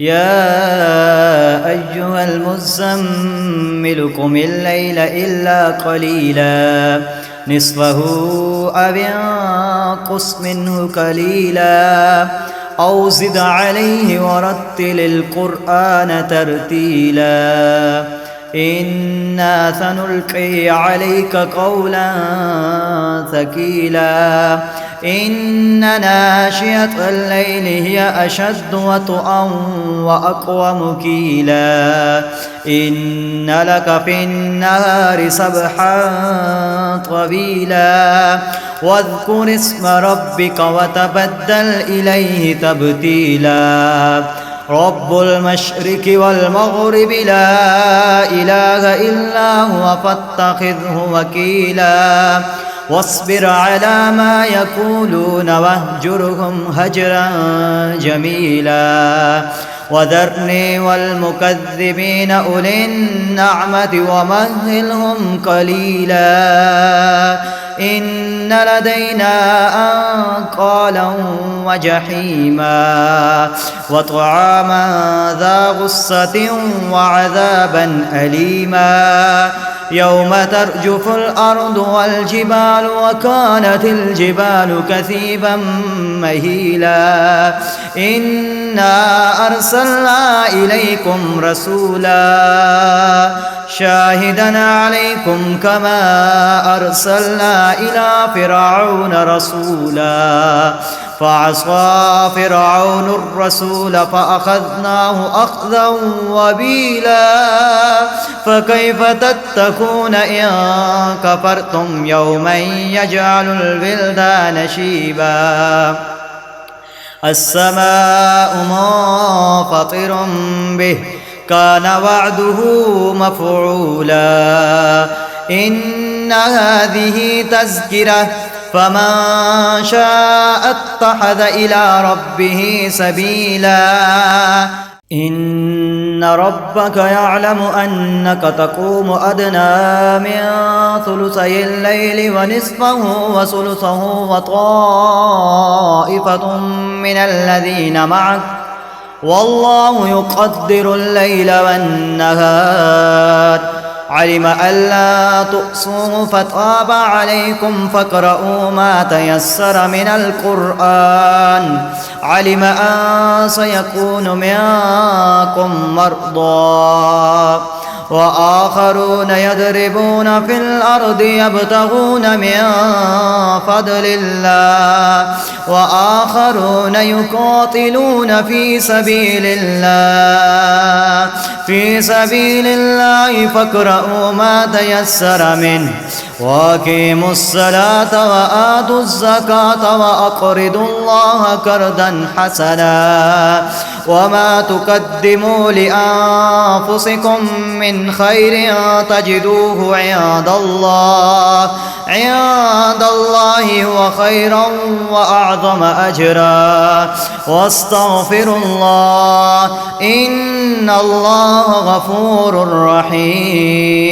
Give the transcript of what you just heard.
يا أيها المزمل قم الليل إلا قليلا نصفه أو انقص منه قليلا أو زد عليه ورتل القرآن ترتيلا إنا سنلقي عليك قولا ثقيلا إن ناشئة الليل هي أشد وطئا وأقوم قيلا إن لك في النهار سبحا طويلا واذكر اسم ربك وتبتل إليه تبتيلا رب المشرق والمغرب لا إله إلا هو فاتخذه وكيلا واصبر على ما يقولون واهجرهم هجرا جميلا وذرني والمكذبين أولي النعمة ومهلهم قليلا إن لدينا أنقالا وجحيما وطعاما ذا غصة وعذابا أليما يوم ترجف الأرض والجبال وكانت الجبال كثيبا مهيلا إنا أرسلنا إليكم رسولا شاهدا عليكم كما أرسلنا إلى فرعون رسولا فعصى فرعون الرسول فأخذناه أخذا وبيلا فكيف تتقون إن كفرتم يوما يجعل الولدان شيبا السماء منفطر به كان وعده مفعولا إن هذه تذكرة فمن شاء اتخذ إلى ربه سبيلا إن ربك يعلم أنك تقوم أدنى من ثلثي الليل ونصفه وثلثه وطائفة من الذين معك والله يقدر الليل والنهار علم أن لا تحصوه فتاب عليكم فاقرؤوا ما تيسر من القرآن علم أن سيكون منكم مرضى وآخرون يضربون في الأرض يبتغون من فضل الله وآخرون يقاتلون في سبيل الله فاقرؤوا ما تيسر منه وأقيموا الصلاة وآتوا الزكاة وأقرضوا الله قرضا حسنا وما تقدموا لأنفسكم من خير تجدوه عند الله هو خيرا وأعظم أجرا واستغفروا الله إن الله غفور رحيم.